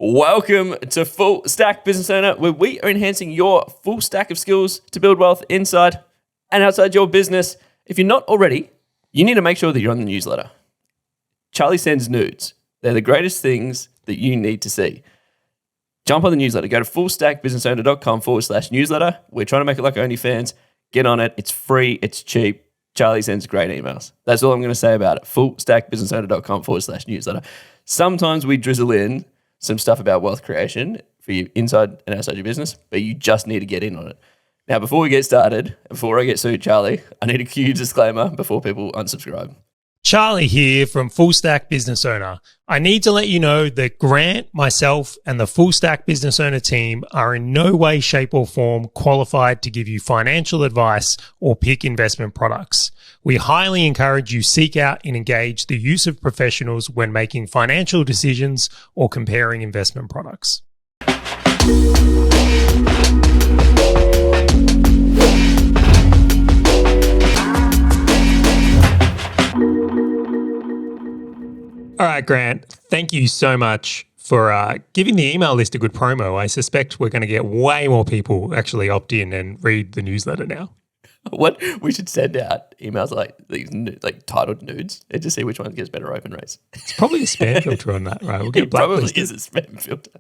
Welcome to Full Stack Business Owner, where we are enhancing your full stack of skills to build wealth inside and outside your business. If you're not already, you need to make sure that you're on the newsletter. Charlie sends nudes. They're the greatest things that you need to see. Jump on the newsletter. Go to fullstackbusinessownr.com/newsletter. We're trying to make it like OnlyFans. Get on it. It's free. It's cheap. Charlie sends great emails. That's all I'm going to say about it. fullstackbusinessownr.com/newsletter. Sometimes we drizzle in some stuff about wealth creation for you inside and outside your business, but you just need to get in on it. Now, before we get started, before I get sued, Charlie, I need a huge disclaimer before people unsubscribe. Charlie here from Full Stack Business Owner. I need to let you know that Grant, myself, and the Full Stack Business Owner team are in no way, shape, or form qualified to give you financial advice or pick investment products. We highly encourage you seek out and engage the use of professionals when making financial decisions or comparing investment products. All right, Grant, thank you so much for giving the email list a good promo. I suspect we're going to get way more people actually opt in and read the newsletter now. What we should send out emails like these, like titled nudes, and just see which one gets better open rates. It's probably a spam filter on that, right? We'll get It probably is a spam filter.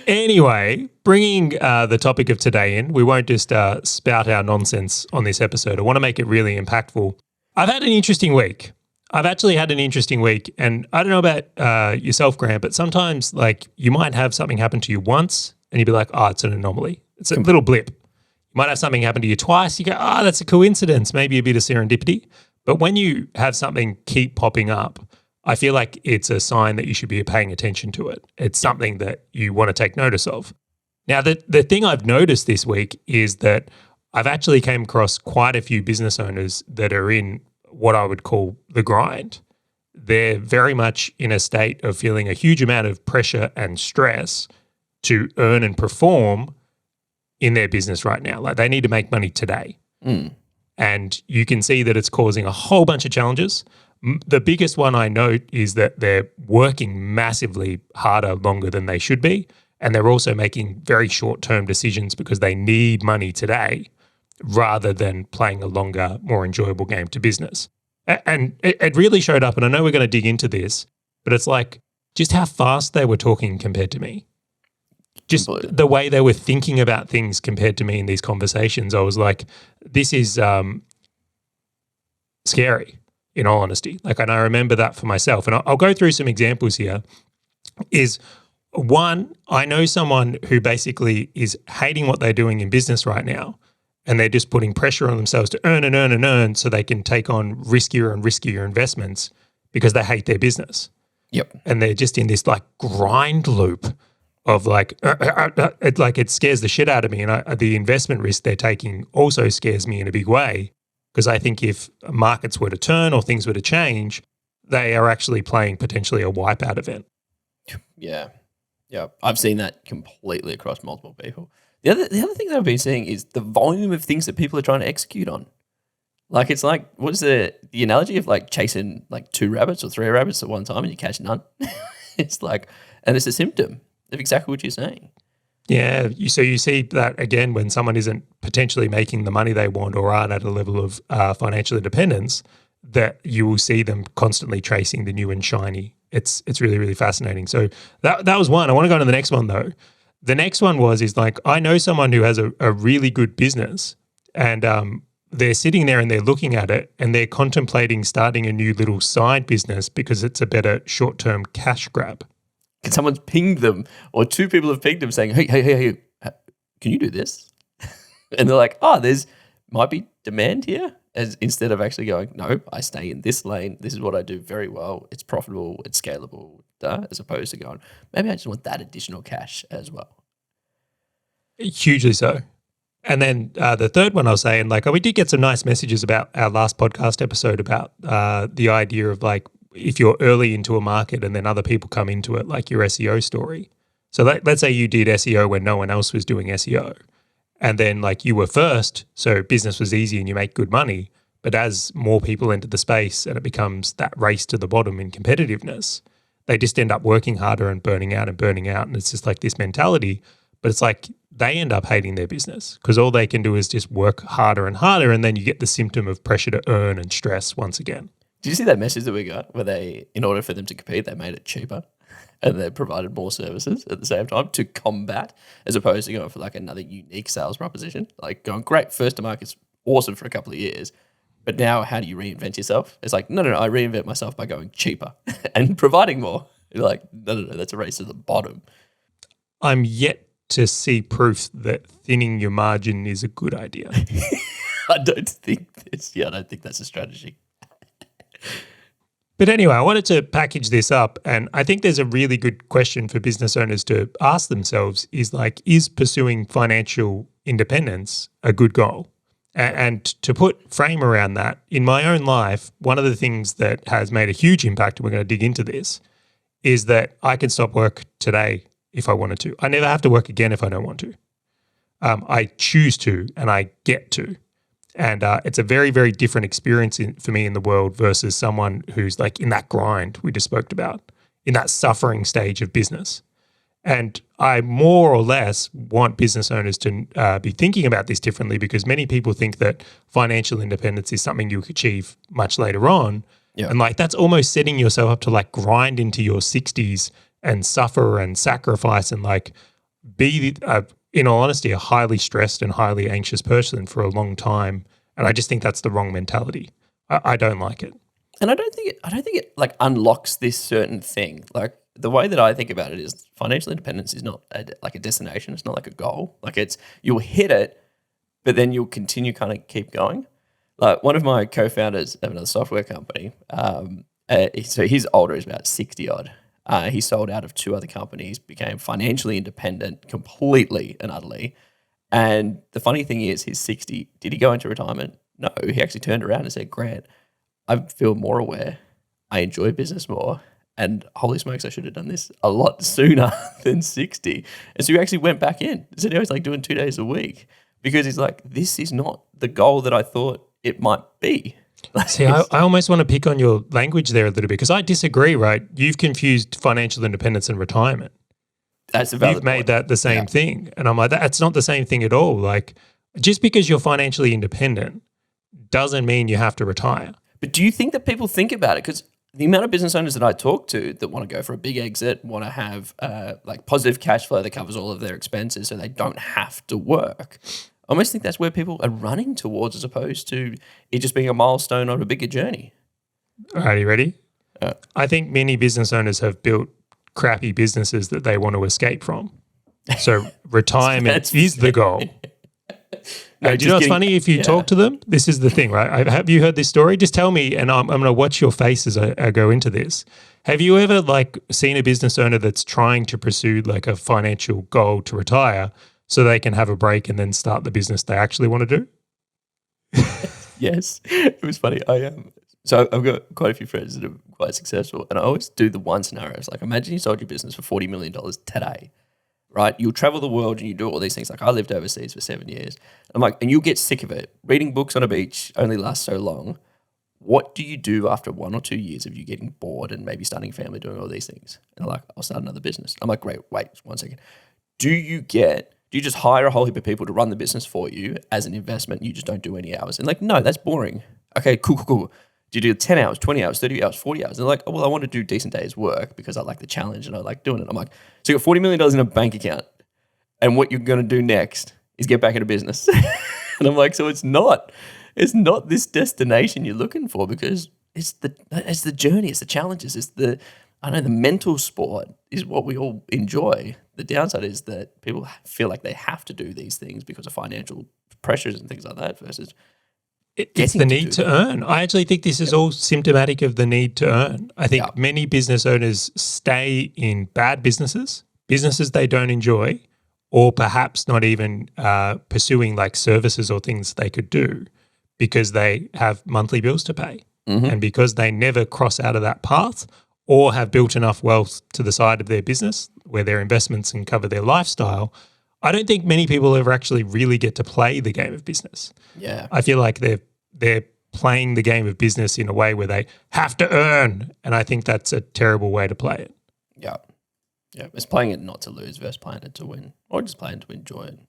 Anyway, bringing the topic of today in, we won't just spout our nonsense on this episode. I want to make it really impactful. I've had an interesting week. I've actually had an interesting week, and I don't know about yourself, Grant, but sometimes like you might have something happen to you once and you'd be like, oh, it's an anomaly. It's a little blip. You might have something happen to you twice. You go, oh, that's a coincidence, maybe a bit of serendipity. But when you have something keep popping up, I feel like it's a sign that you should be paying attention to it. It's something that you want to take notice of. Now, the thing I've noticed this week is that I've actually came across quite a few business owners that are in what I would call the grind. They're very much in a state of feeling a huge amount of pressure and stress to earn and perform in their business right now. Like they need to make money today. And you can see that it's causing a whole bunch of challenges. The biggest one I note is that they're working massively harder, longer than they should be. And they're also making very short-term decisions because they need money today, rather than playing a longer, more enjoyable game to business. And it really showed up, and I know we're going to dig into this, but it's like just how fast they were talking compared to me. Just the way they were thinking about things compared to me in these conversations. I was like, this is scary, in all honesty. Like, and I remember that for myself. And I'll go through some examples here. Is one, I know someone who basically is hating what they're doing in business right now, and they're just putting pressure on themselves to earn and earn and earn so they can take on riskier and riskier investments because they hate their business. Yep. And they're just in this like grind loop of like, it scares the shit out of me. And the investment risk they're taking also scares me in a big way, because I think if markets were to turn or things were to change, they are actually playing potentially a wipeout event. Yeah. Yeah. I've seen that completely across multiple people. The other thing that I've been seeing is the volume of things that people are trying to execute on. Like, it's like, what's the analogy of like chasing like 2 rabbits or 3 rabbits at one time and you catch none? It's like, and it's a symptom of exactly what you're saying. Yeah. So you see that again when someone isn't potentially making the money they want or aren't at a level of financial independence, that you will see them constantly chasing the new and shiny. It's really, really fascinating. So that was one. I want to go on to the next one though. The next one is like, I know someone who has a really good business, and they're sitting there and they're looking at it and they're contemplating starting a new little side business because it's a better short-term cash grab. Can someone's pinged them, or 2 people have pinged them saying, hey, can you do this? And they're like, oh, might be demand here, as instead of actually going, no, I stay in this lane. This is what I do very well. It's profitable. It's scalable. As opposed to going, maybe I just want that additional cash as well. Hugely so. And then the third one I was saying, like, we did get some nice messages about our last podcast episode about the idea of like, if you're early into a market and then other people come into it, like your SEO story. So let's say you did SEO when no one else was doing SEO, and then like you were first, so business was easy and you make good money. But as more people enter the space and it becomes that race to the bottom in competitiveness, they just end up working harder and burning out. And it's just like this mentality. But it's like they end up hating their business because all they can do is just work harder and harder. And then you get the symptom of pressure to earn and stress once again. Did you see that message that we got where they, in order for them to compete, they made it cheaper and they provided more services at the same time to combat, as opposed to going for like another unique sales proposition? Like going, great, first to market's awesome for a couple of years, but now how do you reinvent yourself? It's like, no, I reinvent myself by going cheaper and providing more. You're like, no, that's a race to the bottom. I'm yet to see proof that thinning your margin is a good idea. I don't think that's a strategy. But anyway, I wanted to package this up, and I think there's a really good question for business owners to ask themselves is pursuing financial independence a good goal? And to put frame around that, in my own life, one of the things that has made a huge impact, and we're going to dig into this, is that I can stop work today if I wanted to. I never have to work again if I don't want to. I choose to, and I get to. And it's a very, very different experience for me in the world versus someone who's like in that grind we just spoke about, in that suffering stage of business. And I more or less want business owners to be thinking about this differently, because many people think that financial independence is something you achieve much later on. Yeah. And like that's almost setting yourself up to like grind into your 60s and suffer and sacrifice and like be in all honesty, a highly stressed and highly anxious person for a long time. And I just think that's the wrong mentality. I don't like it. And I don't think it like unlocks this certain thing. Like the way that I think about it is financial independence is not like a destination. It's not like a goal. Like you'll hit it, but then you'll continue kind of keep going. Like one of my co-founders of another software company, so he's older, he's about 60 odd. He sold out of 2 other companies, became financially independent completely and utterly. And the funny thing is, he's 60. Did he go into retirement? No. He actually turned around and said, Grant, I feel more aware. I enjoy business more. And holy smokes, I should have done this a lot sooner than 60. And so he actually went back in. So now he's like doing 2 days a week because he's like, this is not the goal that I thought it might be. See, I almost want to pick on your language there a little bit because I disagree, right? You've confused financial independence and retirement. That's a valid You've made point. that the same thing. And I'm like, that's not the same thing at all. Like, just because you're financially independent doesn't mean you have to retire. But do you think that people think about it? Because the amount of business owners that I talk to that want to go for a big exit, want to have like positive cash flow that covers all of their expenses so they don't have to work, I almost think that's where people are running towards as opposed to it just being a milestone on a bigger journey. All right, you ready? I think many business owners have built crappy businesses that they want to escape from. So retirement is the goal. Do you know what's funny? If you talk to them, this is the thing, right? Have you heard this story? Just tell me, and I'm going to watch your face as I go into this. Have you ever like seen a business owner that's trying to pursue like a financial goal to retire so they can have a break and then start the business they actually want to do? Yes. It was funny. So I've got quite a few friends that are quite successful, and I always do the one scenario. It's like, imagine you sold your business for $40 million today, right? You'll travel the world and you do all these things. Like I lived overseas for 7 years. I'm like, and you'll get sick of it. Reading books on a beach only lasts so long. What do you do after 1 or 2 years of you getting bored and maybe starting a family, doing all these things? And they're like, I'll start another business. I'm like, great, wait 1 second. Do you just hire a whole heap of people to run the business for you as an investment? You just don't do any hours. And like, no, that's boring. Okay, cool. Do you do 10 hours, 20 hours, 30 hours, 40 hours? And they're like, oh, well, I want to do decent days work because I like the challenge and I like doing it. I'm like, so you got $40 million in a bank account and what you're going to do next is get back into business. And I'm like, so it's not this destination you're looking for because it's the journey, it's the challenges, it's the mental sport is what we all enjoy. The downside is that people feel like they have to do these things because of financial pressures and things like that versus it's the need to earn. I actually think this is all symptomatic of the need to earn. I think many business owners stay in bad businesses they don't enjoy, or perhaps not even pursuing like services or things they could do because they have monthly bills to pay. Mm-hmm. And because they never cross out of that path or have built enough wealth to the side of their business where their investments can cover their lifestyle, I don't think many people ever actually really get to play the game of business. Yeah. I feel like they're playing the game of business in a way where they have to earn. And I think that's a terrible way to play it. Yeah. Yeah. It's playing it not to lose versus playing it to win, or just playing to enjoy it.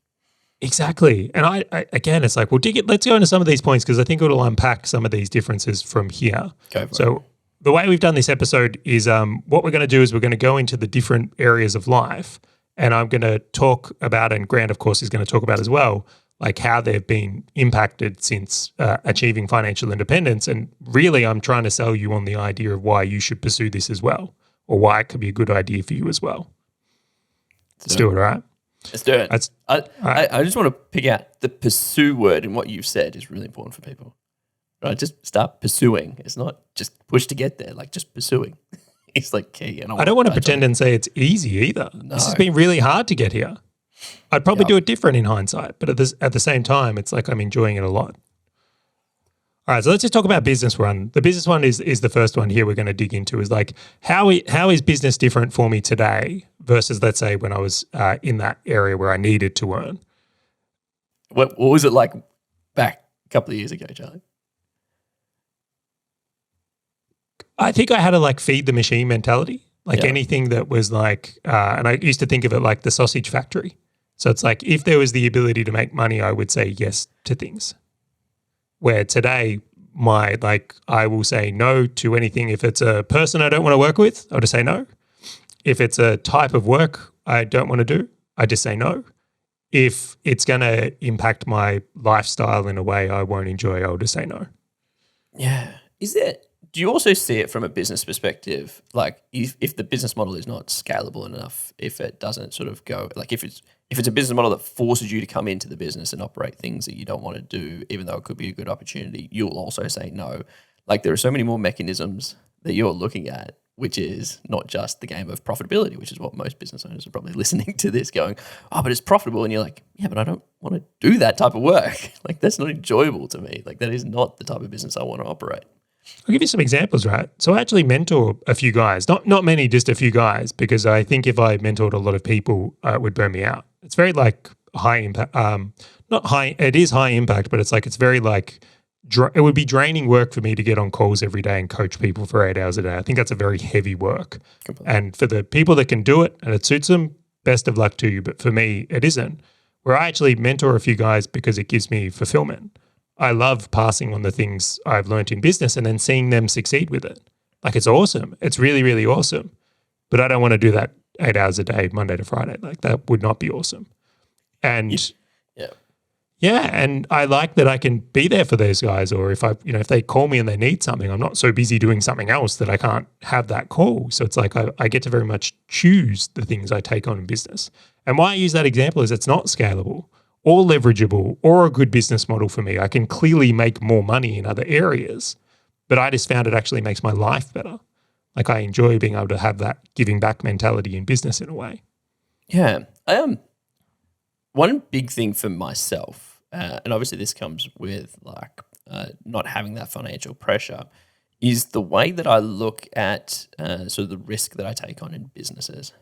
Exactly. And I again, it's like, well, let's go into some of these points because I think it'll unpack some of these differences from here. Go for it. So the way we've done this episode is what we're going to do is we're going to go into the different areas of life, and I'm going to talk about, and Grant, of course, is going to talk about as well, like how they've been impacted since achieving financial independence. And really, I'm trying to sell you on the idea of why you should pursue this as well, or why it could be a good idea for you as well. Let's do it, all right? Let's do it. I just want to pick out the pursue word, and what you've said is really important for people. Right? Just start pursuing. It's not just push to get there, like just pursuing. It's like key. And I don't want to pretend and say it's easy either. No. This has been really hard to get here. I'd probably do it different in hindsight, but at the same time, it's like I'm enjoying it a lot. All right, so let's just talk about business one. The business one is the first one here we're going to dig into, is like how is business different for me today versus, let's say, when I was in that area where I needed to earn. What was it like back a couple of years ago, Charlie? I think I had a like feed the machine mentality, like anything that was like, and I used to think of it like the sausage factory. So it's like if there was the ability to make money, I would say yes to things. Where today, I will say no to anything. If it's a person I don't want to work with, I'll just say no. If it's a type of work I don't want to do, I just say no. If it's going to impact my lifestyle in a way I won't enjoy, I'll just say no. Yeah. Do you also see it from a business perspective? Like if the business model is not scalable enough, if it doesn't sort of go, like if it's a business model that forces you to come into the business and operate things that you don't want to do, even though it could be a good opportunity, you'll also say no. Like there are so many more mechanisms that you're looking at, which is not just the game of profitability, which is what most business owners are probably listening to this going, oh, but it's profitable. And you're like, yeah, but I don't want to do that type of work. Like that's not enjoyable to me. Like that is not the type of business I want to operate. I'll give you some examples, right? So I actually mentor a few guys, not many, just a few guys, because I think if I mentored a lot of people, it would burn me out. It's very like high impact, not high, it is high impact, but it's like, it's very like, it would be draining work for me to get on calls every day and coach people for 8 hours a day. I think that's a very heavy work. Completely. And for the people that can do it and it suits them, best of luck to you. But for me, it isn't. Where I actually mentor a few guys because it gives me fulfillment. I love passing on the things I've learned in business and then seeing them succeed with it. Like it's awesome. It's really, really awesome. But I don't want to do that 8 hours a day, Monday to Friday. Like that would not be awesome. And yeah, and I like that I can be there for those guys, or if if they call me and they need something, I'm not so busy doing something else that I can't have that call. So it's like I get to very much choose the things I take on in business. And why I use that example is it's not scalable or leverageable or a good business model for me. I can clearly make more money in other areas, but I just found it actually makes my life better. Like I enjoy being able to have that giving back mentality in business in a way. Yeah. One big thing for myself, and obviously this comes with like not having that financial pressure, is the way that I look at sort of the risk that I take on in businesses,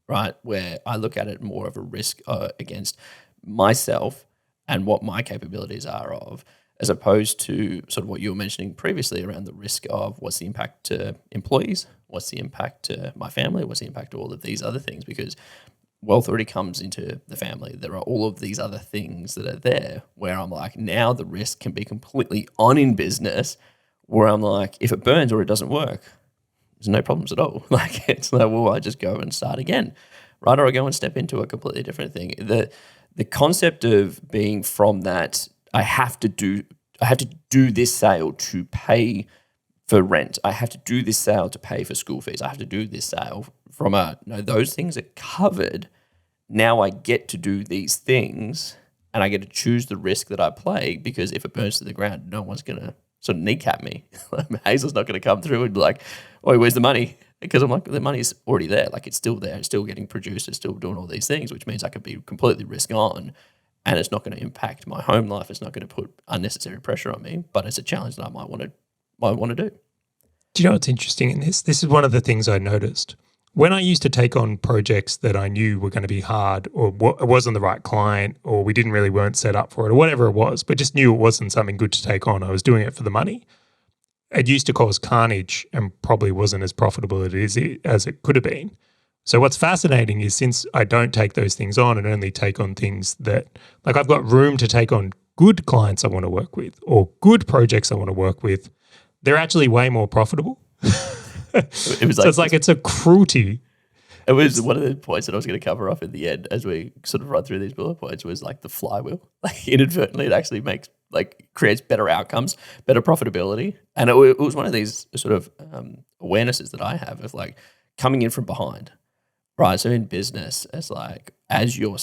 right? Where I look at it more of a risk against myself and what my capabilities are of, as opposed to sort of what you were mentioning previously around the risk of what's the impact to employees, what's the impact to my family, what's the impact to all of these other things, because wealth already comes into the family. There are all of these other things that are there where I'm like, now the risk can be completely on in business where I'm like, if it burns or it doesn't work, there's no problems at all. Like it's like, well, I just go and start again, right? Or I go and step into a completely different thing. The concept of being from that, I have to do this sale to pay for rent. I have to do this sale to pay for school fees. I have to do this sale from those things are covered. Now I get to do these things and I get to choose the risk that I play, because if it burns to the ground, no one's going to sort of kneecap me. Hazel's not going to come through and be like, oh, where's the money? Because I'm like, the money's already there. Like it's still there. It's still getting produced. It's still doing all these things, which means I could be completely risk on and it's not going to impact my home life. It's not going to put unnecessary pressure on me, but it's a challenge that I might want to do. Do you know what's interesting in this? This is one of the things I noticed. when I used to take on projects that I knew were going to be hard, or it wasn't the right client, or we weren't set up for it, or whatever it was, but just knew it wasn't something good to take on, I was doing it for the money. It used to cause carnage and probably wasn't as profitable as it could have been. So what's fascinating is since I don't take those things on and only take on things that, like, I've got room to take on good clients I want to work with or good projects I want to work with, they're actually way more profitable. It was so it's like it's a cruelty. It was one of the points that I was going to cover off at the end as we sort of run through these bullet points was like the flywheel. Like inadvertently, it actually creates better outcomes, better profitability. And it was one of these sort of awarenesses that I have of like coming in from behind, right? So in business, it's like as you're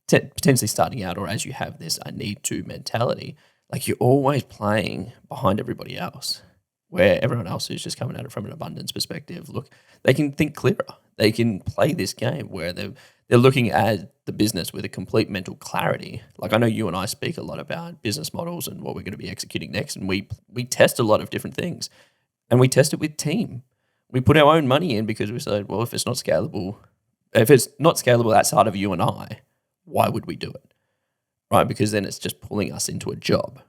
potentially starting out or as you have this I need to mentality, like you're always playing behind everybody else, where everyone else who's just coming at it from an abundance perspective, look, they can think clearer. They can play this game where they're looking at the business with a complete mental clarity. Like I know you and I speak a lot about business models and what we're going to be executing next, and we test a lot of different things, and we test it with team. We put our own money in because we said, well, if it's not scalable outside of you and I, why would we do it, right? Because then it's just pulling us into a job.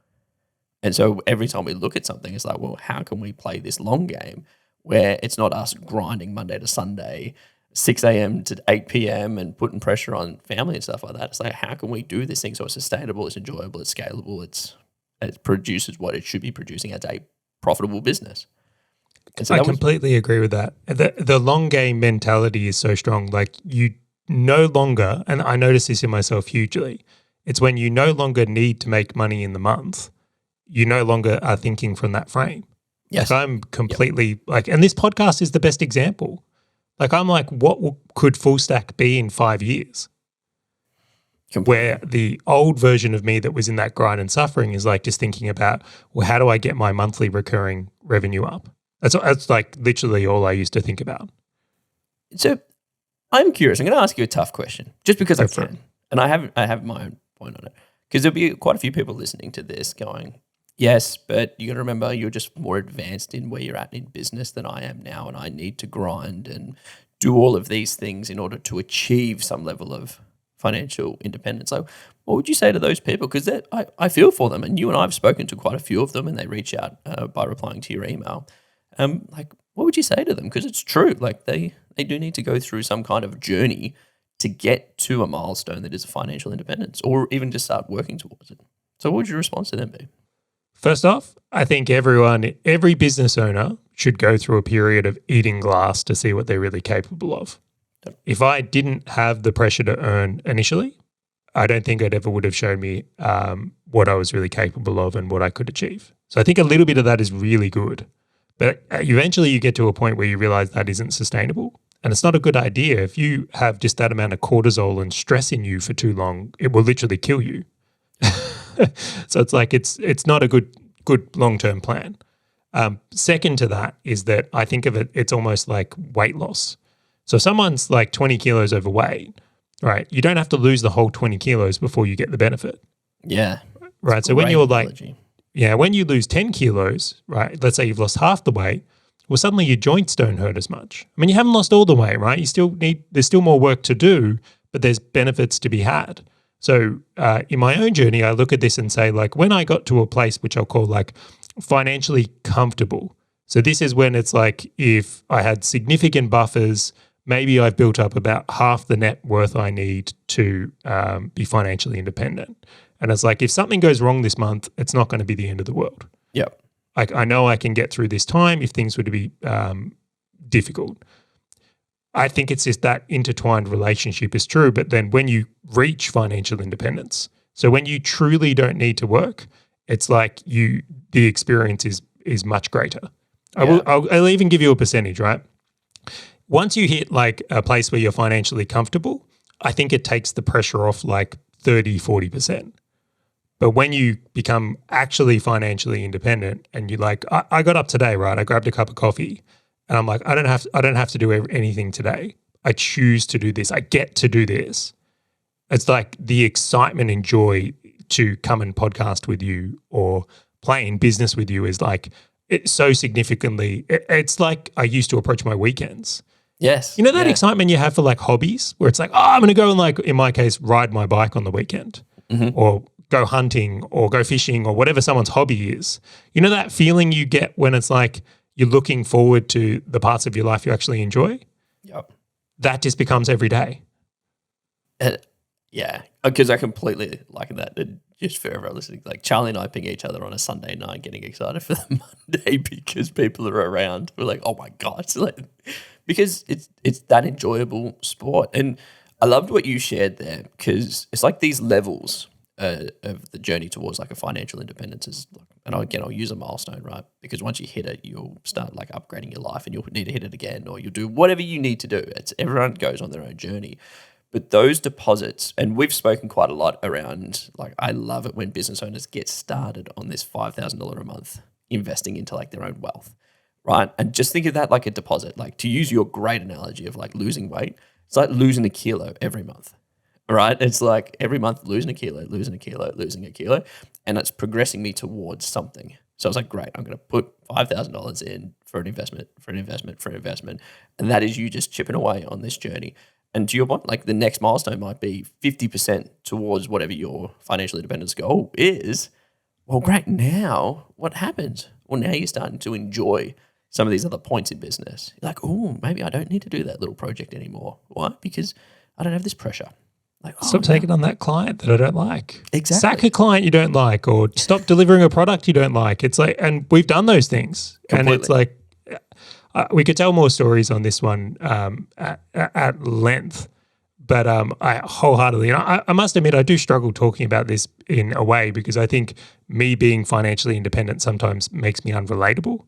And so every time we look at something, it's like, well, how can we play this long game where it's not us grinding Monday to Sunday, 6 a.m. to 8 p.m. and putting pressure on family and stuff like that. It's like, how can we do this thing so it's sustainable, it's enjoyable, it's scalable, it produces what it should be producing as a profitable business. And so I completely agree with that. The long game mentality is so strong. Like you no longer, and I notice this in myself hugely, it's when you no longer need to make money in the month, you no longer are thinking from that frame. Yes. Like I'm completely and this podcast is the best example. Like I'm like, what could full stack be in 5 years? Completely. Where the old version of me that was in that grind and suffering is like just thinking about, well, how do I get my monthly recurring revenue up? That's like literally all I used to think about. So I'm curious. I'm going to ask you a tough question just because I can. And I have my own point on it. Because there'll be quite a few people listening to this going, yes, but you got to remember you're just more advanced in where you're at in business than I am now, and I need to grind and do all of these things in order to achieve some level of financial independence. So what would you say to those people? Because I feel for them, and you and I have spoken to quite a few of them, and they reach out by replying to your email. Like, what would you say to them? Because it's true. Like they do need to go through some kind of journey to get to a milestone that is financial independence, or even just start working towards it. So what would your response to them be? First off, I think every business owner should go through a period of eating glass to see what they're really capable of. Yep. If I didn't have the pressure to earn initially, I don't think it ever would have shown me what I was really capable of and what I could achieve. So I think a little bit of that is really good. But eventually you get to a point where you realize that isn't sustainable. And it's not a good idea. If you have just that amount of cortisol and stress in you for too long, it will literally kill you. So it's like it's not a good long-term plan. Second to that is that I think of it's almost like weight loss. So if someone's like 20 kilos overweight, right, you don't have to lose the whole 20 kilos before you get the benefit. Yeah. Right. So when you're analogy. When you lose 10 kilos, right, let's say you've lost half the weight, well, suddenly your joints don't hurt as much. I mean, you haven't lost all the weight, right? There's still more work to do, but there's benefits to be had. So in my own journey, I look at this and say, like, when I got to a place which I'll call like financially comfortable. So this is when it's like if I had significant buffers, maybe I've built up about half the net worth I need to be financially independent. And it's like if something goes wrong this month, it's not going to be the end of the world. Yeah. I know I can get through this time if things were to be difficult. I think it's just that intertwined relationship is true. But then when you reach financial independence, so when you truly don't need to work, it's like the experience is much greater. Yeah. I'll even give you a percentage, right? Once you hit like a place where you're financially comfortable, I think it takes the pressure off like 30, 40%. But when you become actually financially independent and you're like, I got up today, right? I grabbed a cup of coffee and I'm like, I don't have to do anything today. I choose to do this. I get to do this. It's like the excitement and joy to come and podcast with you or play in business with you is like, it's so significantly, it's like I used to approach my weekends. Yes. You know that yeah. excitement you have for like hobbies where it's like, oh, I'm going to go and like, in my case, ride my bike on the weekend or go hunting or go fishing or whatever someone's hobby is. You know that feeling you get when it's like you're looking forward to the parts of your life you actually enjoy? Yep. That just becomes every day. Yeah, because I completely like that. And just for everyone listening, like Charlie and I ping each other on a Sunday night, getting excited for the Monday because people are around. We're like, oh my god, it's like, because it's that enjoyable sport. And I loved what you shared there because it's like these levels of the journey towards like a financial independence is. And again, I'll use a milestone, right? Because once you hit it, you'll start like upgrading your life, and you'll need to hit it again, or you'll do whatever you need to do. It's everyone goes on their own journey. But those deposits, and we've spoken quite a lot around, like, I love it when business owners get started on this $5,000 a month investing into like their own wealth, right? And just think of that like a deposit. Like, to use your great analogy of like losing weight, it's like losing a kilo every month, right? It's like every month losing a kilo, losing a kilo, losing a kilo, and it's progressing me towards something. So I was like, great, I'm going to put $5,000 in for an investment, for an investment, for an investment. And that is you just chipping away on this journey. And to your point, like the next milestone might be 50% towards whatever your financial independence goal is. Well, great. Now what happens? Well, now you're starting to enjoy some of these other points in business. You're like, oh, maybe I don't need to do that little project anymore. Why? Because I don't have this pressure. Like, Stop taking on that client that I don't like. Exactly. Sack a client you don't like, or stop delivering a product you don't like. It's like, and we've done those things. Completely. And it's like, we could tell more stories on this one at length, but I wholeheartedly, and I must admit, I do struggle talking about this in a way because I think me being financially independent sometimes makes me unrelatable.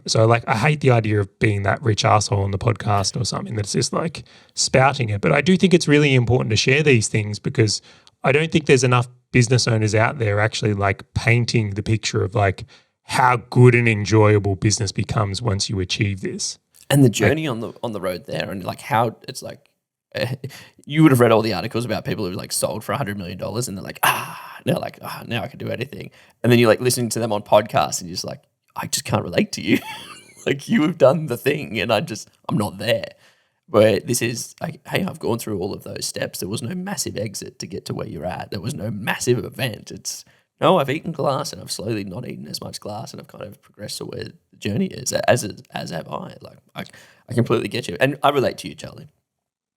So like, I hate the idea of being that rich asshole on the podcast or something that's just like spouting it. But I do think it's really important to share these things because I don't think there's enough business owners out there actually like painting the picture of like how good and enjoyable business becomes once you achieve this. And the journey on the road there, and like how it's like, you would have read all the articles about people who like sold for $100 million and they're like, now I can do anything. And then you're like listening to them on podcasts and you're just like, I just can't relate to you. Like you have done the thing and I'm not there. But this is like, hey, I've gone through all of those steps. There was no massive exit to get to where you're at. There was no massive event. No, I've eaten glass and I've slowly not eaten as much glass and I've kind of progressed to where the journey is, as have I. Like I completely get you. And I relate to you, Charlie.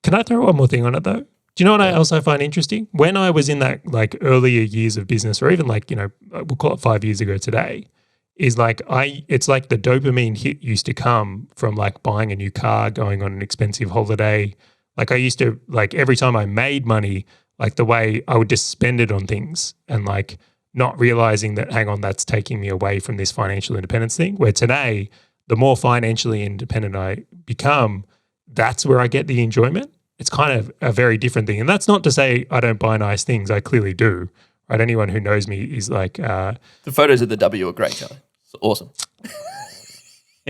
Can I throw one more thing on it though? Do you know what I also find interesting? When I was in that like earlier years of business, or even like, we'll call it 5 years ago today, is like it's like the dopamine hit used to come from like buying a new car, going on an expensive holiday. Like I used to, like every time I made money, like the way I would just spend it on things and like not realizing that, hang on, that's taking me away from this financial independence thing. Where today, the more financially independent I become, that's where I get the enjoyment. It's kind of a very different thing. And that's not to say I don't buy nice things. I clearly do. Right? Anyone who knows me is like... the photos of the W are great, Charlie. It's awesome.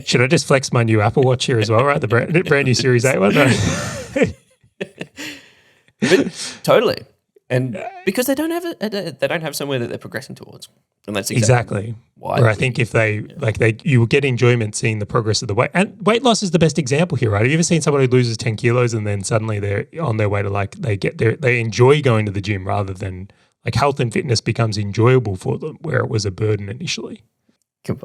Should I just flex my new Apple Watch here as well, right? The brand new Series 8 one? No. But totally. And because they don't have somewhere that they're progressing towards. And that's exactly why. Where I think if you will get enjoyment seeing the progress of the weight. And weight loss is the best example here, right? Have you ever seen someone who loses 10 kilos and then suddenly they're on their way to like, they enjoy going to the gym rather than like health and fitness becomes enjoyable for them where it was a burden initially.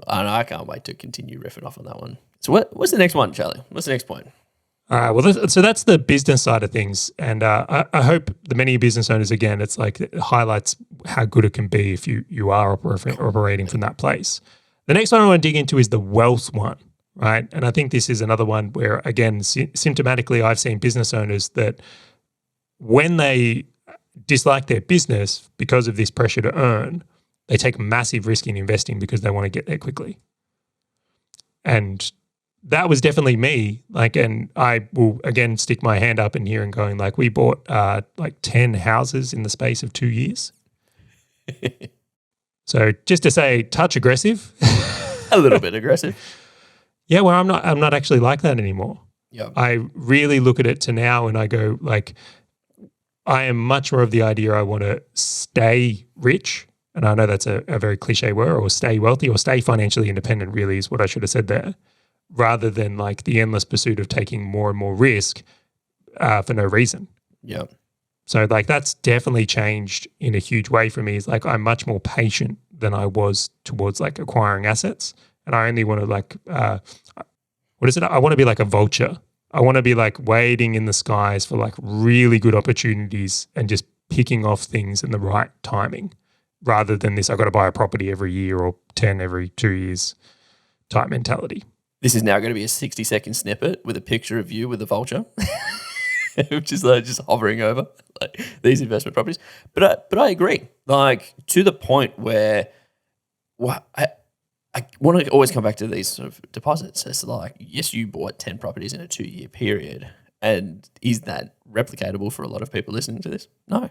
I can't wait to continue riffing off on that one. So what's the next one, Charlie? What's the next point? All right. Well, so that's the business side of things. And I hope the many business owners, again, it's like it highlights how good it can be if you are operating from that place. The next one I want to dig into is the wealth one, right? And I think this is another one where, again, symptomatically, I've seen business owners that when they dislike their business because of this pressure to earn, they take massive risk in investing because they want to get there quickly. And that was definitely me. Like, and I will again stick my hand up in here and going like, we bought like 10 houses in the space of 2 years. So just to say, touch aggressive. A little bit aggressive. Yeah, well, I'm not actually like that anymore. Yep. I really look at it to now and I go like, I am much more of the idea I want to stay rich. And I know that's a very cliche word, or stay wealthy or stay financially independent really is what I should have said there. rather than like the endless pursuit of taking more and more risk for no reason. Yeah. So like that's definitely changed in a huge way for me. Is like I'm much more patient than I was towards like acquiring assets, and I only want to like what is it? I want to be like a vulture. I want to be like waiting in the skies for like really good opportunities and just picking off things in the right timing, rather than this I've got to buy a property every year or 10 every 2 years type mentality. This is now going to be a 60-second snippet with a picture of you with a vulture, which is like just hovering over like these investment properties. But I agree, like to the point where I want to always come back to these sort of deposits. It's like, yes, you bought 10 properties in a 2-year period. And is that replicatable for a lot of people listening to this? No,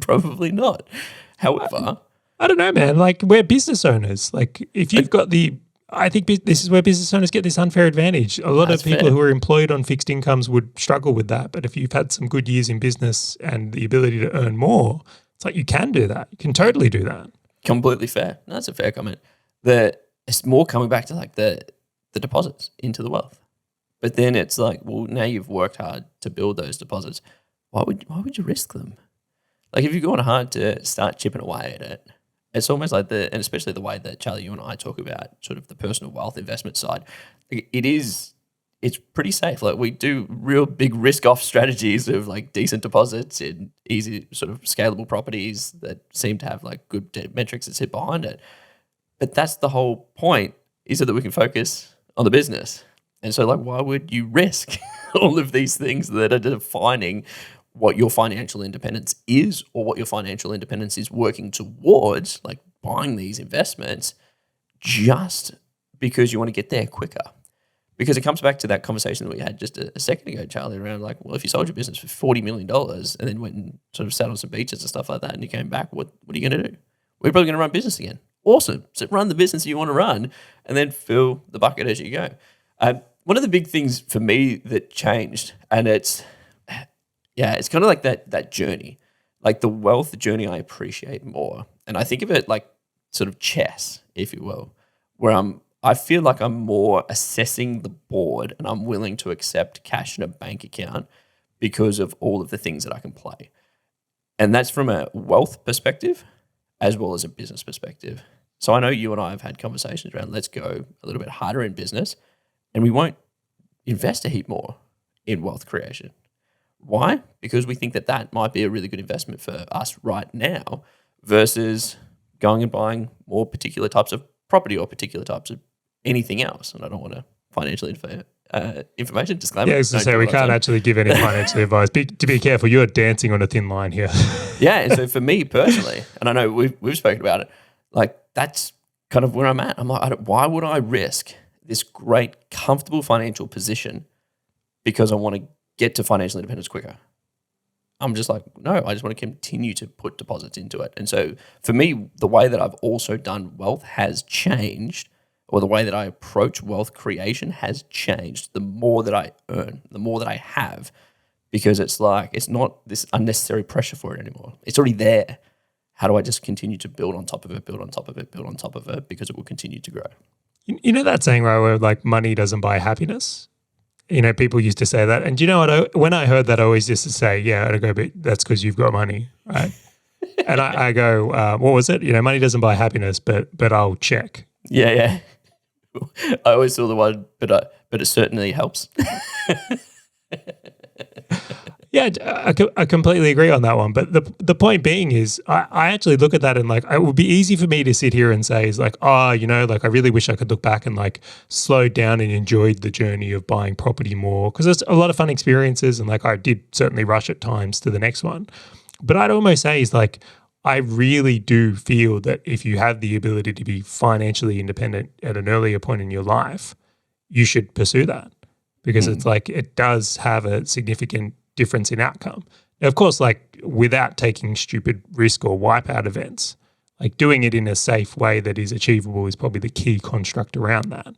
probably not. However, I don't know, man. Like we're business owners. Like if you've got I think this is where business owners get this unfair advantage. A lot of people who are employed on fixed incomes would struggle with that. But if you've had some good years in business and the ability to earn more, it's like you can do that. You can totally do that. Completely fair. No, that's a fair comment. It's more coming back to like the deposits into the wealth. But then it's like, well, now you've worked hard to build those deposits. Why would you risk them? Like if you've gone hard to start chipping away at it, it's almost like and especially the way that Charlie, you and I talk about sort of the personal wealth investment side, it's pretty safe. Like we do real big risk off strategies of like decent deposits in easy sort of scalable properties that seem to have like good metrics that sit behind it. But that's the whole point, is so that we can focus on the business. And so like, why would you risk all of these things that are defining what your financial independence is, or what your financial independence is working towards, like buying these investments just because you want to get there quicker? Because it comes back to that conversation that we had just a second ago, Charlie, around like, well, if you sold your business for $40 million and then went and sort of sat on some beaches and stuff like that and you came back, what are you going to do? We're probably going to run business again. Awesome. So run the business you want to run and then fill the bucket as you go. One of the big things for me that changed, and it's kind of like that journey, like the wealth journey I appreciate more. And I think of it like sort of chess, if you will, where I feel like I'm more assessing the board and I'm willing to accept cash in a bank account because of all of the things that I can play. And that's from a wealth perspective as well as a business perspective. So I know you and I have had conversations around let's go a little bit harder in business and we won't invest a heap more in wealth creation. Why? Because we think that might be a really good investment for us right now versus going and buying more particular types of property or particular types of anything else. And I don't want to financially information disclaimer. Yeah, I was going to say we can't actually give any financial advice. To be careful, you're dancing on a thin line here. Yeah, and so for me personally, and I know we've spoken about it, like that's kind of where I'm at. I'm like, why would I risk this great, comfortable financial position because I want to get to financial independence quicker? I'm just like, no, I just want to continue to put deposits into it. And so for me, the way that I've also done wealth has changed, or the way that I approach wealth creation has changed the more that I earn, the more that I have, because it's like, it's not this unnecessary pressure for it anymore. It's already there. How do I just continue to build on top of it, build on top of it, build on top of it, because it will continue to grow? You know that saying, right, where like money doesn't buy happiness? You know, people used to say that. And do you know what? When I heard that, I always used to say, yeah, I go, but that's because you've got money, right? And I go, what was it? You know, money doesn't buy happiness, but I'll check. Yeah. I always saw the one, but it certainly helps. Yeah, I completely agree on that one. But the point being is, I actually look at that and like, it would be easy for me to sit here and say, is like, you know, like I really wish I could look back and like slowed down and enjoyed the journey of buying property more, because it's a lot of fun experiences and like I did certainly rush at times to the next one. But I'd almost say is like, I really do feel that if you have the ability to be financially independent at an earlier point in your life, you should pursue that, because it's like it does have a significant difference in outcome. Now, of course, like without taking stupid risk or wipeout events, like doing it in a safe way that is achievable is probably the key construct around that.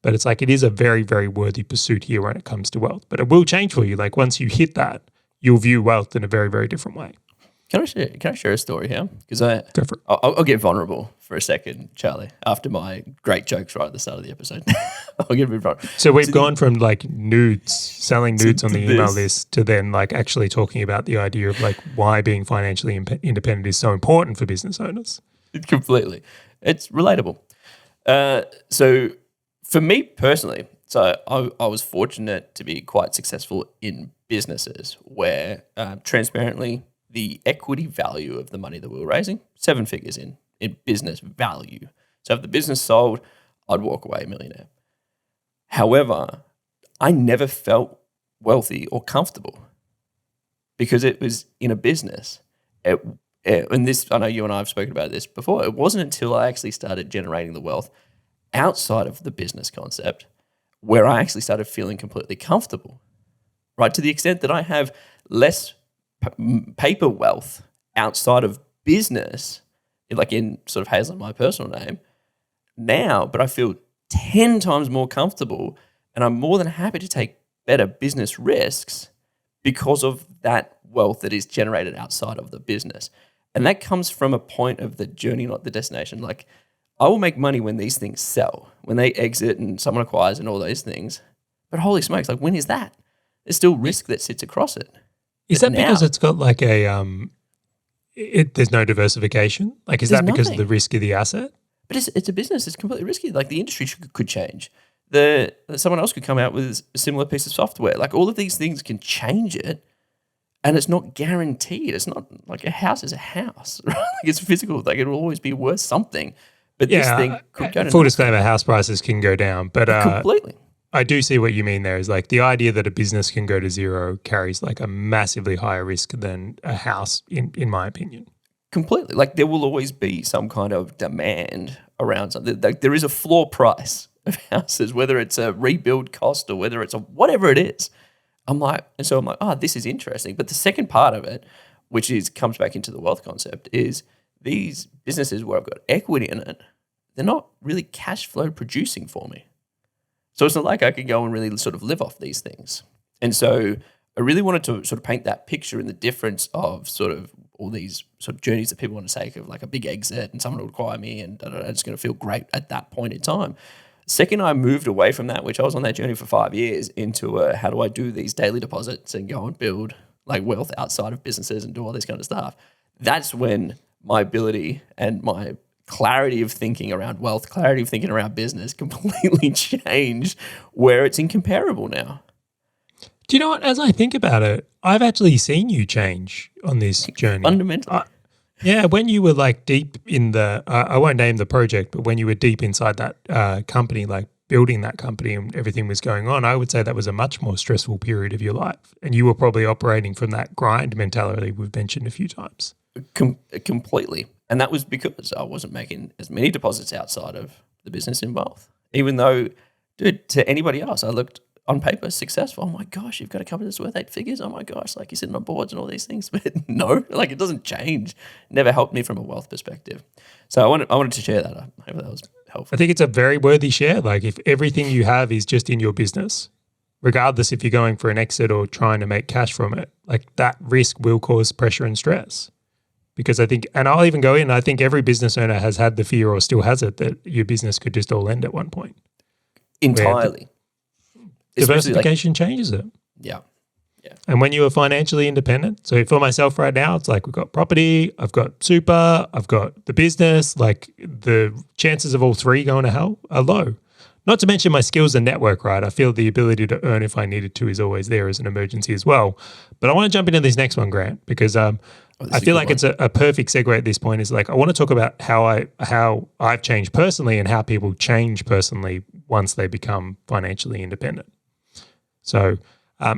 But it's like it is a very, very worthy pursuit here when it comes to wealth. But it will change for you. Like once you hit that, you'll view wealth in a very, very different way. Can I share a story here? Because Go for it. I'll get vulnerable for a second, Charlie. After my great jokes right at the start of the episode, I'll get a bit vulnerable. So we've gone from like nudes, selling nudes on the email this. list, to then like actually talking about the idea of like why being financially independent is so important for business owners. Completely, it's relatable. So for me personally, so I was fortunate to be quite successful in businesses where transparently the equity value of the money that we were raising, 7 figures in business value. So if the business sold, I'd walk away a millionaire. However, I never felt wealthy or comfortable because it was in a business. And this, I know you and I have spoken about this before. It wasn't until I actually started generating the wealth outside of the business concept where I actually started feeling completely comfortable, right? To the extent that I have less paper wealth outside of business, like in sort of Hazel, my personal name now, but I feel 10 times more comfortable and I'm more than happy to take better business risks because of that wealth that is generated outside of the business. And that comes from a point of the journey, not the destination. Like, I will make money when these things sell, when they exit and someone acquires and all those things. But holy smokes, like, when is that? There's still risk that sits across it. Is that because it's got like a there's no diversification? Like, is that because of the risk of the asset? But it's a business. It's completely risky. Like, the industry could change. Someone else could come out with a similar piece of software. Like, all of these things can change it, and it's not guaranteed. It's not like a house is a house, right? Like, it's physical. Like, it will always be worth something. But this thing could go to full disclaimer, house prices can go down, but completely. I do see what you mean there. Is like the idea that a business can go to zero carries like a massively higher risk than a house, in my opinion. Completely. Like, there will always be some kind of demand around something. Like, there is a floor price of houses, whether it's a rebuild cost or whether it's a whatever it is. I'm like, oh, this is interesting. But the second part of it, which comes back into the wealth concept, is these businesses where I've got equity in it, they're not really cash flow producing for me. So it's not like I could go and really sort of live off these things. And so I really wanted to sort of paint that picture in the difference of sort of all these sort of journeys that people want to take of like a big exit and someone will acquire me and it's going to feel great at that point in time. Second, I moved away from that, which I was on that journey for 5 years, into how do I do these daily deposits and go and build like wealth outside of businesses and do all this kind of stuff. That's when my ability and my clarity of thinking around wealth, clarity of thinking around business completely changed, where it's incomparable now. Do you know what? As I think about it, I've actually seen you change on this journey. Fundamentally. Yeah, when you were like deep in the, I won't name the project, but when you were deep inside that company, like building that company and everything was going on, I would say that was a much more stressful period of your life. And you were probably operating from that grind mentality we've mentioned a few times. Completely. And that was because I wasn't making as many deposits outside of the business in both. Even though, dude, to anybody else, I looked on paper successful. Oh my gosh, you've got a company that's worth 8 figures. Oh my gosh, like you're sitting on boards and all these things. But no, like it doesn't change. It never helped me from a wealth perspective. So I wanted to share that. I hope that was helpful. I think it's a very worthy share. Like if everything you have is just in your business, regardless if you're going for an exit or trying to make cash from it, like that risk will cause pressure and stress. Because I think, and I'll even go in, I think every business owner has had the fear or still has it that your business could just all end at one point. Entirely. Diversification changes it. Yeah. And when you are financially independent, so for myself right now, it's like we've got property, I've got super, I've got the business, like the chances of all three going to hell are low. Not to mention my skills and network, right? I feel the ability to earn if I needed to is always there as an emergency as well. But I want to jump into this next one, Grant, because I feel like it's a perfect segue at this point. Is like I want to talk about how I've changed personally and how people change personally once they become financially independent. So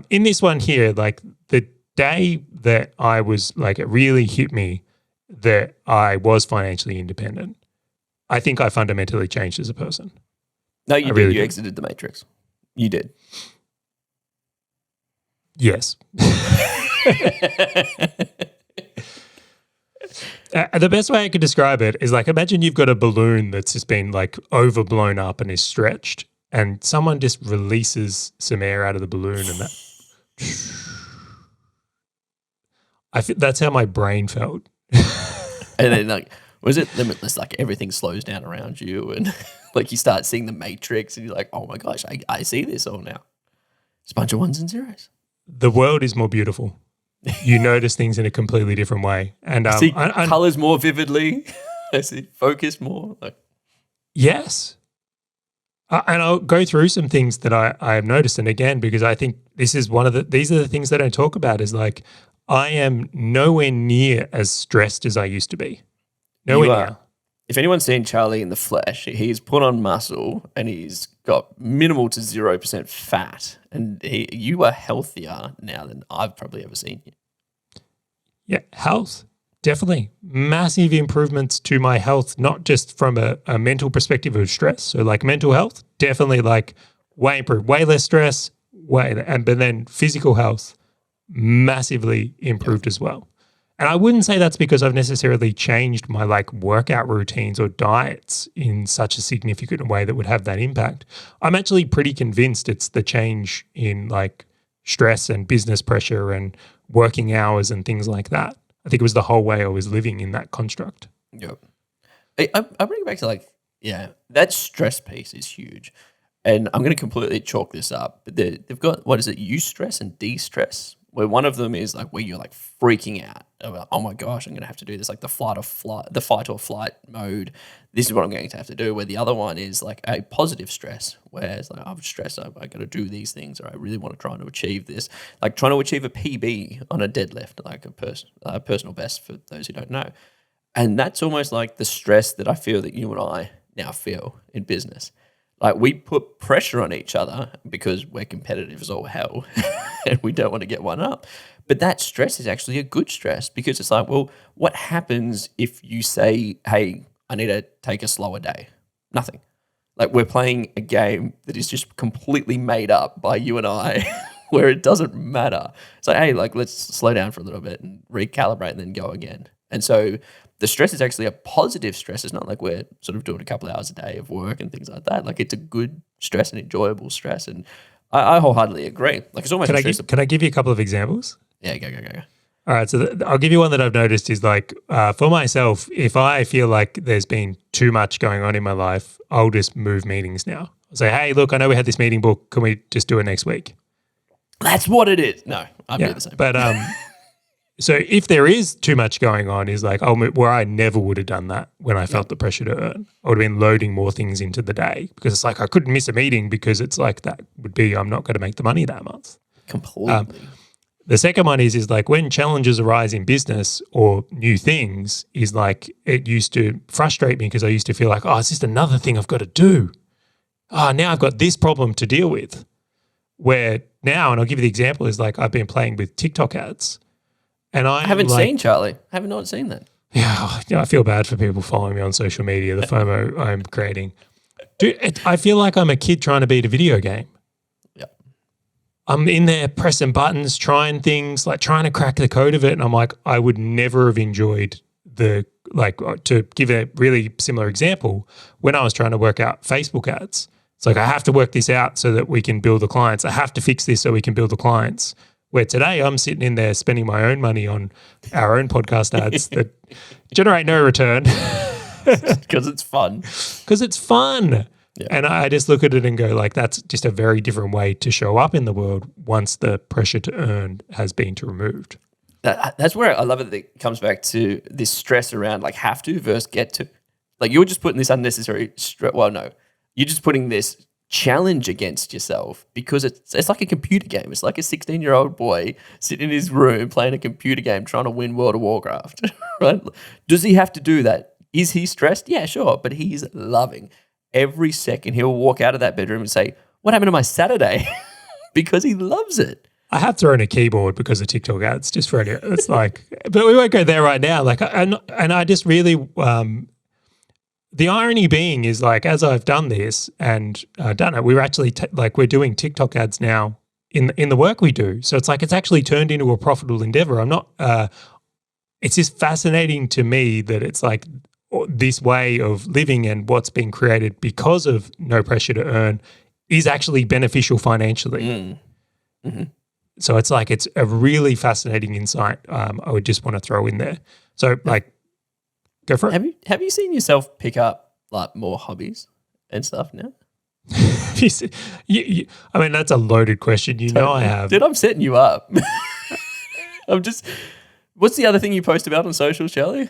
in this one here, like the day that I was like, it really hit me that I was financially independent, I think I fundamentally changed as a person. No, you did. Really you exited the matrix. You did. Yes. The best way I could describe it is like, imagine you've got a balloon that's just been like overblown up and is stretched, and someone just releases some air out of the balloon and that. That's how my brain felt. And then like, was it limitless? Like everything slows down around you, and like you start seeing the Matrix, and you're like, oh my gosh, I see this all now. It's a bunch of ones and zeros. The world is more beautiful. You notice things in a completely different way, and I see colors more vividly. I see focus more. Like, yes. And I'll go through some things that I have noticed, and again, because I think these are the things that I don't talk about. Is like I am nowhere near as stressed as I used to be. Nowhere near. If anyone's seen Charlie in the flesh, he's put on muscle and he's got minimal to 0% fat, and you are healthier now than I've probably ever seen you. Yeah, health. Definitely. Massive improvements to my health, not just from a mental perspective of stress. So like mental health, definitely like way improved, way less stress, but then physical health, massively improved as well. And I wouldn't say that's because I've necessarily changed my like workout routines or diets in such a significant way that would have that impact. I'm actually pretty convinced it's the change in like stress and business pressure and working hours and things like that. I think it was the whole way I was living in that construct. Yep. I bring it back to like, yeah, that stress piece is huge. And I'm going to completely chalk this up. But they've got, what is it, eustress and de-stress, where one of them is like where you're like freaking out about, oh my gosh, I'm going to have to do this, like the fight or flight mode. This is what I'm going to have to do. Where the other one is like a positive stress, where it's like, I'm stressed, I got to do these things, or I really want to try to achieve this, like trying to achieve a PB on a deadlift, like a personal best for those who don't know. And that's almost like the stress that I feel that you and I now feel in business. Like we put pressure on each other because we're competitive as all hell and we don't want to get one up. But that stress is actually a good stress, because it's like, well, what happens if you say, hey, I need to take a slower day? Nothing. Like we're playing a game that is just completely made up by you and I where it doesn't matter. It's like, hey, like let's slow down for a little bit and recalibrate and then go again. And so the stress is actually a positive stress. It's not like we're sort of doing a couple of hours a day of work and things like that. Like it's a good stress and enjoyable stress. And I wholeheartedly agree. Like it's almost Can I give you a couple of examples? Yeah, go. All right, so I'll give you one that I've noticed is like for myself, if I feel like there's been too much going on in my life, I'll just move meetings now. I'll say, hey, look, I know we had this meeting booked. Can we just do it next week? That's what it is. No, I'm doing the same. But so if there is too much going on, is like, where I never would have done that when I felt the pressure to earn. I would have been loading more things into the day, because it's like I couldn't miss a meeting, because it's like that would be I'm not going to make the money that month. Completely. The second one is like when challenges arise in business or new things, is like it used to frustrate me because I used to feel like, oh, it's just another thing I've got to do. Oh, now I've got this problem to deal with. Where now, and I'll give you the example, is like I've been playing with TikTok ads. And I haven't seen Charlie. I have not seen that. Yeah, I feel bad for people following me on social media, the FOMO I'm creating. Dude, I feel like I'm a kid trying to beat a video game. I'm in there pressing buttons, trying things, like trying to crack the code of it. And I'm like, I would never have enjoyed to give a really similar example, when I was trying to work out Facebook ads. It's like, I have to work this out so that we can build the clients. I have to fix this so we can build the clients. Where today I'm sitting in there spending my own money on our own podcast ads that generate no return. Because it's fun. Because it's fun. Yeah. And I just look at it and go like, that's just a very different way to show up in the world once the pressure to earn has been removed. That's where I love it that it comes back to this stress around like have to versus get to. Like you're just putting this unnecessary stress. Well, no, you're just putting this challenge against yourself, because it's like a computer game. It's like a 16-year-old boy sitting in his room playing a computer game trying to win World of Warcraft, right? Does he have to do that? Is he stressed? Yeah, sure. But he's loving every second. He'll walk out of that bedroom and say, what happened to my Saturday? Because he loves it. I have thrown a keyboard because of TikTok ads, just for any, it's like, but we won't go there right now. Like, and I just really, the irony being is like, as I've done this and done it, we're actually we're doing TikTok ads now in the work we do. So it's like, it's actually turned into a profitable endeavor. I'm not, it's just fascinating to me that it's like this way of living and what's been created because of no pressure to earn is actually beneficial financially. Mm-hmm. So it's like it's a really fascinating insight. I would just want to throw in there. So like, go for it. Have you seen yourself pick up like more hobbies and stuff now? I mean, that's a loaded question. You know, I have. Dude, I'm setting you up. I'm just. What's the other thing you post about on socials, Charlie?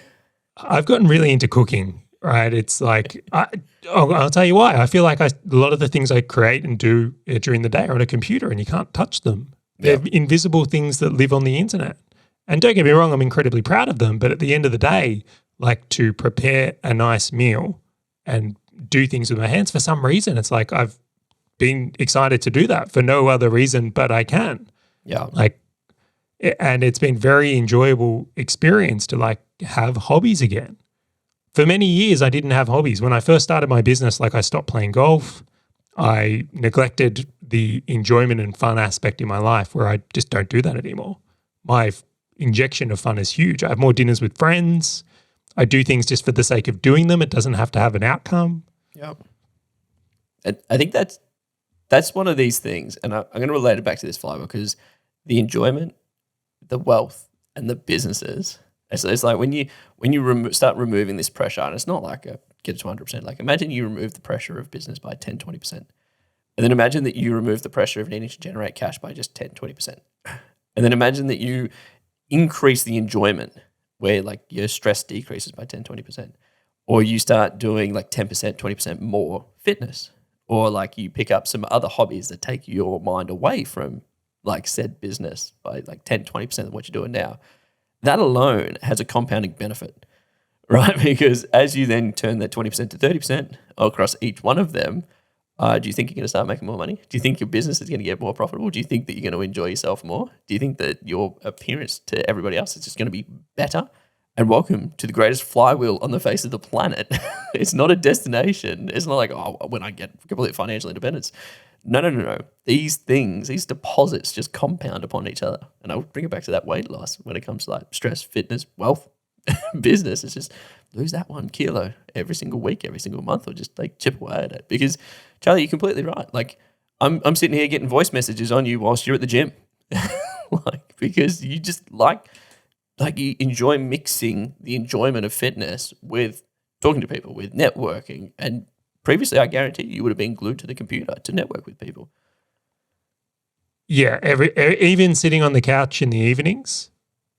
I've gotten really into cooking. Right, it's like I'll tell you why. I feel like a lot of the things I create and do during the day are on a computer, and you can't touch them. They're invisible things that live on the internet. And don't get me wrong, I'm incredibly proud of them. But at the end of the day, like to prepare a nice meal and do things with my hands, for some reason, it's like I've been excited to do that for no other reason but I can. Yeah. And it's been very enjoyable experience to like have hobbies again. For many years, I didn't have hobbies. When I first started my business, like I stopped playing golf. I neglected the enjoyment and fun aspect in my life where I just don't do that anymore. My injection of fun is huge. I have more dinners with friends. I do things just for the sake of doing them. It doesn't have to have an outcome. Yeah. And I think that's one of these things, and I'm going to relate it back to this flywheel because the enjoyment, the wealth, and the businesses. It's like when you start removing this pressure, and it's not like get it to 100%. Like imagine you remove the pressure of business by 10, 20%. And then imagine that you remove the pressure of needing to generate cash by just 10, 20%. And then imagine that you increase the enjoyment where like your stress decreases by 10, 20%. Or you start doing like 10%, 20% more fitness. Or like you pick up some other hobbies that take your mind away from like said business by like 10, 20% of what you're doing now. That alone has a compounding benefit, right? Because as you then turn that 20% to 30% across each one of them, do you think you're going to start making more money? Do you think your business is going to get more profitable? Do you think that you're going to enjoy yourself more? Do you think that your appearance to everybody else is just going to be better? And welcome to the greatest flywheel on the face of the planet. It's not a destination. It's not like, oh, when I get complete financial independence. No. These things, these deposits just compound upon each other. And I'll bring it back to that weight loss when it comes to like stress, fitness, wealth, business. It's just lose that 1 kilo every single week, every single month, or just like chip away at it. Because Charlie, you're completely right. Like I'm sitting here getting voice messages on you whilst you're at the gym. Like because you just like you enjoy mixing the enjoyment of fitness with talking to people, with networking. And previously, I guarantee you would have been glued to the computer to network with people. Yeah, even sitting on the couch in the evenings,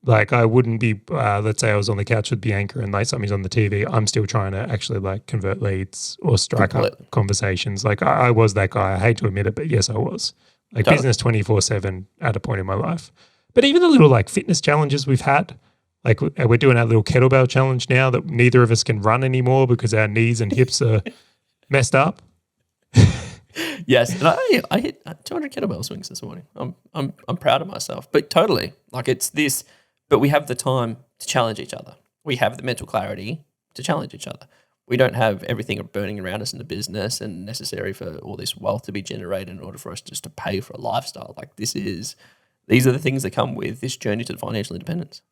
like I wouldn't be, let's say I was on the couch with Bianca and like something's on the TV, I'm still trying to actually like convert leads or strike up conversations. Like I was that guy. I hate to admit it, but yes, I was. Like business 24/7 at a point in my life. But even the little like fitness challenges we've had, like we're doing our little kettlebell challenge now that neither of us can run anymore because our knees and hips are messed up. Yes, and I hit 200 kettlebell swings this morning. I'm proud of myself, but totally like it's this. But we have the time to challenge each other. We have the mental clarity to challenge each other. We don't have everything burning around us in the business and necessary for all this wealth to be generated in order for us just to pay for a lifestyle. Like these are the things that come with this journey to financial independence.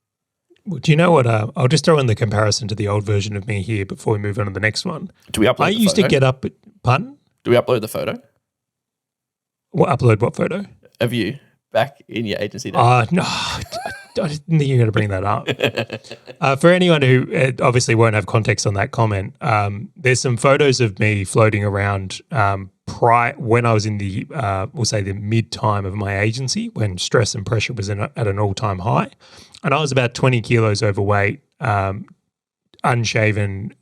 Well, do you know what? I'll just throw in the comparison to the old version of me here before we move on to the next one. Do we upload I used to get up, pardon? Do we upload the photo? Upload what photo? Of you back in your agency days? No, I didn't think you were going to bring that up. For anyone who obviously won't have context on that comment, there's some photos of me floating around when I was in the, we'll say the mid-time of my agency, when stress and pressure was at an all-time high. And I was about 20 kilos overweight, unshaven,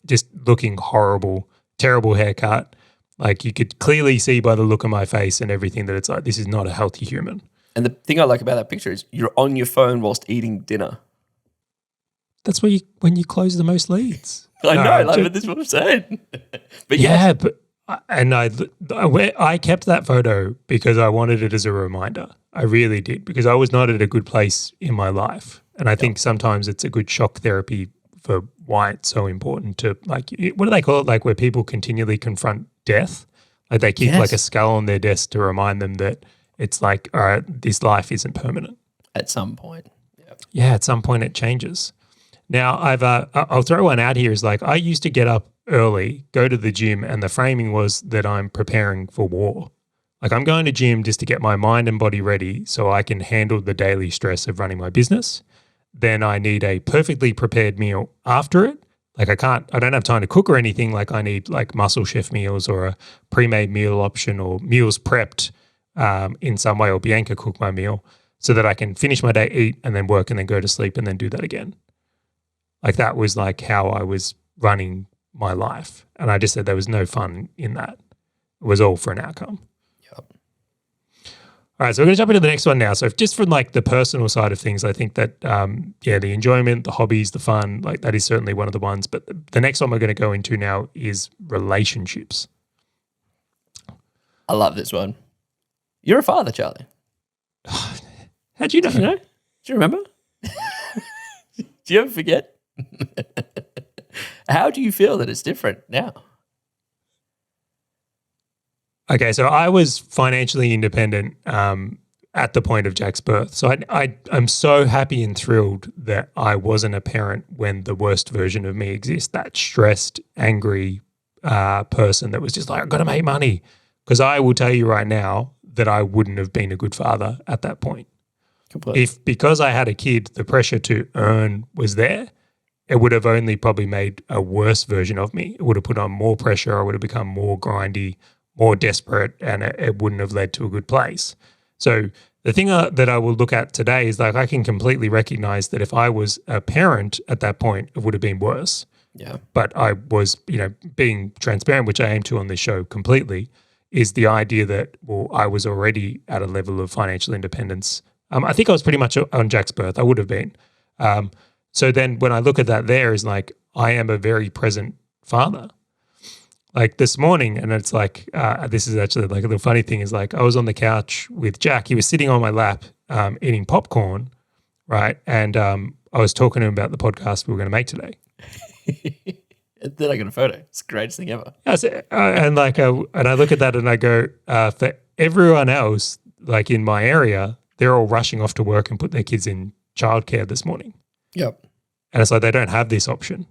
just looking horrible, terrible haircut. Like you could clearly see by the look on my face and everything that it's like, this is not a healthy human. And the thing I like about that picture is you're on your phone whilst eating dinner. That's when you close the most leads. I know, but this is what I'm saying. But yeah, I kept that photo because I wanted it as a reminder. I really did, because I was not at a good place in my life. And I think sometimes it's a good shock therapy for why it's so important to, like, what do they call it? Like where people continually confront death. Like they keep like a skull on their desk to remind them that it's like, all right, this life isn't permanent. At some point. Yeah, at some point it changes. Now I'll throw one out here is like I used to get up early, go to the gym, and the framing was that I'm preparing for war. Like I'm going to gym just to get my mind and body ready so I can handle the daily stress of running my business. Then I need a perfectly prepared meal after it. Like I don't have time to cook or anything. Like I need like Muscle Chef meals or a pre-made meal option or meals prepped in some way, or Bianca cook my meal so that I can finish my day, eat, and then work and then go to sleep and then do that again. Like that was like how I was running my life. And I just said there was no fun in that. It was all for an outcome. Yep. All right, so we're going to jump into the next one now. So just from like the personal side of things, I think that, the enjoyment, the hobbies, the fun, like that is certainly one of the ones. But the next one we're going to go into now is relationships. I love this one. You're a father, Charlie. How'd you know? Do you know? Do you remember? Do you ever forget? How do you feel that it's different now? Okay, so I was financially independent at the point of Jack's birth. So I'm so happy and thrilled that I wasn't a parent when the worst version of me exists, that stressed, angry person that was just like, I've got to make money. Because I will tell you right now that I wouldn't have been a good father at that point. Completely. If because I had a kid, the pressure to earn was there, it would have only probably made a worse version of me. It would have put on more pressure. I would have become more grindy, more desperate, and it wouldn't have led to a good place. So the thing that I will look at today is like I can completely recognize that if I was a parent at that point, it would have been worse. Yeah. But I was, being transparent, which I aim to on this show completely, is the idea that, well, I was already at a level of financial independence. I think I was pretty much on Jack's birth. I would have been. So then when I look at that there is like, I am a very present father. Like this morning, and it's like, this is actually like the funny thing is like I was on the couch with Jack. He was sitting on my lap eating popcorn, right? And I was talking to him about the podcast we were going to make today. Then I got a photo. It's the greatest thing ever. And I look at that and I go, for everyone else, like in my area, they're all rushing off to work and put their kids in childcare this morning. Yep. And it's like they don't have this option,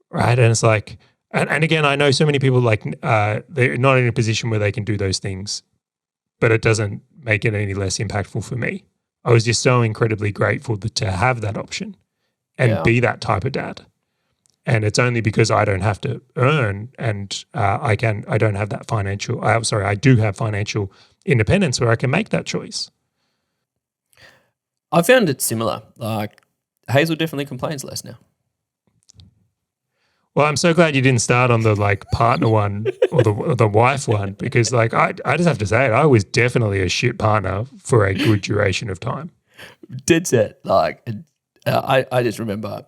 right? And it's like, and again, I know so many people like they're not in a position where they can do those things, but it doesn't make it any less impactful for me. I was just so incredibly grateful to have that option and be that type of dad. And it's only because I don't have to earn and I don't have that I do have financial independence where I can make that choice. I found it similar. Like Hazel definitely complains less now. Well, I'm so glad you didn't start on the like partner one or the wife one, because like I just have to say it, I was definitely a shit partner for a good duration of time. Dead set. Like I just remember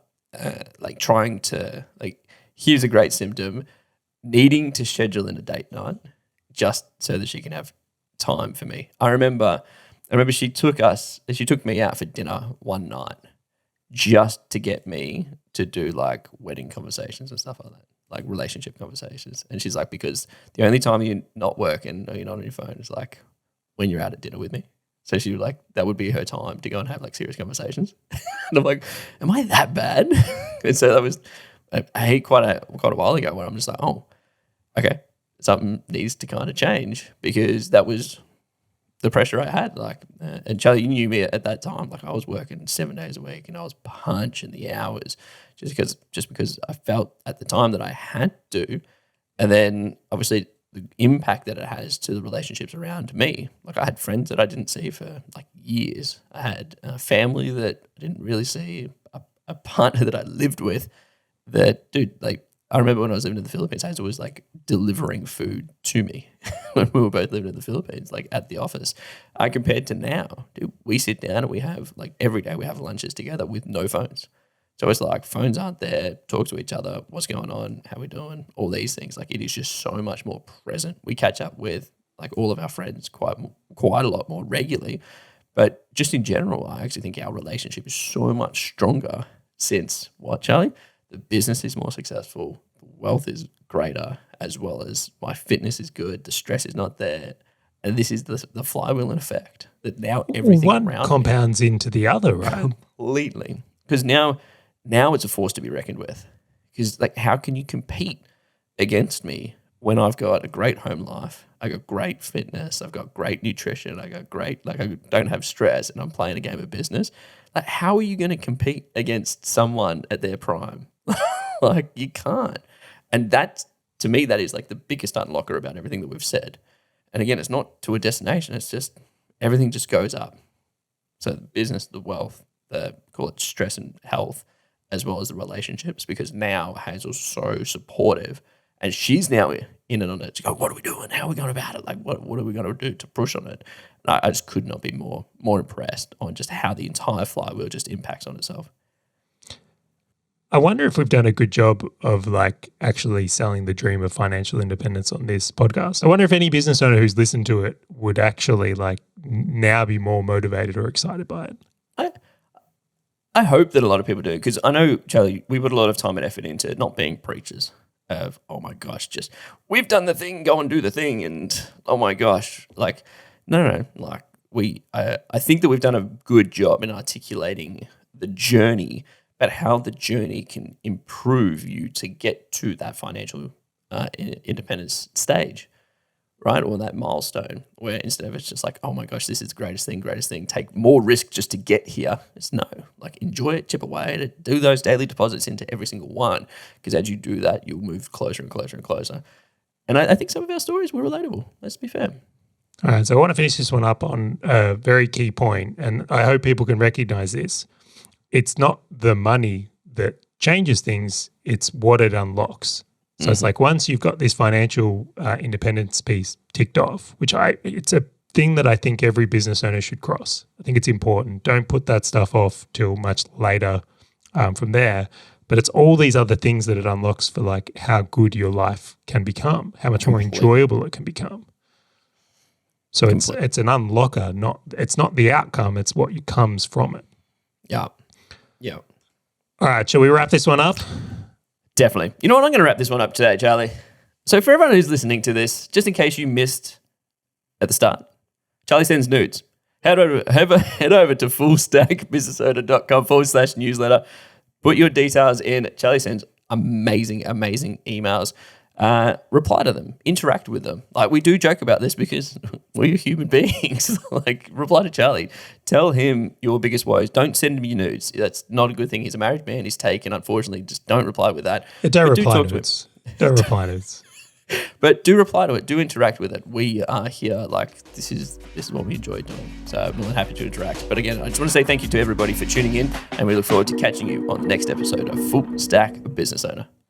like trying to like, here's a great symptom, needing to schedule in a date night just so that she can have time for me. I remember she took me out for dinner one night just to get me to do like wedding conversations and stuff like that, like relationship conversations. And she's like, because the only time you're not working or you're not on your phone is like when you're out at dinner with me. So she was like, that would be her time to go and have like serious conversations. And I'm like, am I that bad? And so that was quite a while ago when I'm just like, oh, okay, something needs to kind of change, because that was the pressure I had. Like, and Charlie, you knew me at that time. Like I was working 7 days a week and I was punching the hours just because I felt at the time that I had to. And then obviously the impact that it has to the relationships around me. Like I had friends that I didn't see for like years. I had a family that I didn't really see, a partner that I lived with that, dude, like I remember when I was living in the Philippines, Hazel was like delivering food to me when we were both living in the Philippines, like at the office. Compared to now, dude, we sit down and we have like every day we have lunches together with no phones. So it's like phones aren't there, talk to each other, what's going on, how we doing, all these things. Like it is just so much more present. We catch up with like all of our friends quite a lot more regularly. But just in general, I actually think our relationship is so much stronger since what, Charlie? The business is more successful, the wealth is greater, as well as my fitness is good, the stress is not there. And this is the flywheel effect that now everything one around compounds into the other, right? Completely. Because now it's a force to be reckoned with. Because like, how can you compete against me when I've got a great home life, I got great fitness, I've got great nutrition, I got great, like I don't have stress and I'm playing a game of business, like how are you going to compete against someone at their prime? Like you can't. And that, to me, that is like the biggest unlocker about everything that we've said. And again, it's not to a destination, it's just everything just goes up. So the business, the wealth, the call it stress and health, as well as the relationships, because now Hazel's so supportive and she's now in and on it to go, what are we doing? How are we going about it? Like, what are we going to do to push on it? And I just could not be more impressed on just how the entire flywheel just impacts on itself. I wonder if we've done a good job of like actually selling the dream of financial independence on this podcast. I wonder if any business owner who's listened to it would actually like now be more motivated or excited by it. I hope that a lot of people do, because I know, Charlie, we put a lot of time and effort into not being preachers of, oh my gosh, just we've done the thing, go and do the thing, and oh my gosh, like no, like I think that we've done a good job in articulating the journey, but how the journey can improve you to get to that financial independence stage, right? Or that milestone where instead of it's just like, oh my gosh, this is the greatest thing, take more risk just to get here. It's no, like enjoy it, chip away at it, do those daily deposits into every single one, because as you do that, you'll move closer and closer and closer. And I think some of our stories were relatable, let's be fair. All right, so I want to finish this one up on a very key point, and I hope people can recognize this. It's not the money that changes things, it's what it unlocks. So it's like once you've got this financial independence piece ticked off, it's a thing that I think every business owner should cross. I think it's important. Don't put that stuff off till much later from there. But it's all these other things that it unlocks for like how good your life can become, how much more enjoyable it can become. So it's an unlocker, it's not the outcome, it's what comes from it. Yeah. All right, shall we wrap this one up? Definitely. You know what? I'm going to wrap this one up today, Charlie. So for everyone who's listening to this, just in case you missed at the start, Charlie sends nudes. Head over to fullstackbusinessowner.com/newsletter. Put your details in. Charlie sends amazing emails. Reply to them. Interact with them. Like, we do joke about this because we're human beings. Like, reply to Charlie. Tell him your biggest woes. Don't send him your nudes. That's not a good thing. He's a married man. He's taken. Unfortunately, just don't reply with that. Don't reply to it. Don't reply to it. But do reply to it. Do interact with it. We are here. Like, this is what we enjoy doing. So I'm more than happy to interact. But again, I just want to say thank you to everybody for tuning in, and we look forward to catching you on the next episode of Full Stack Business Owner.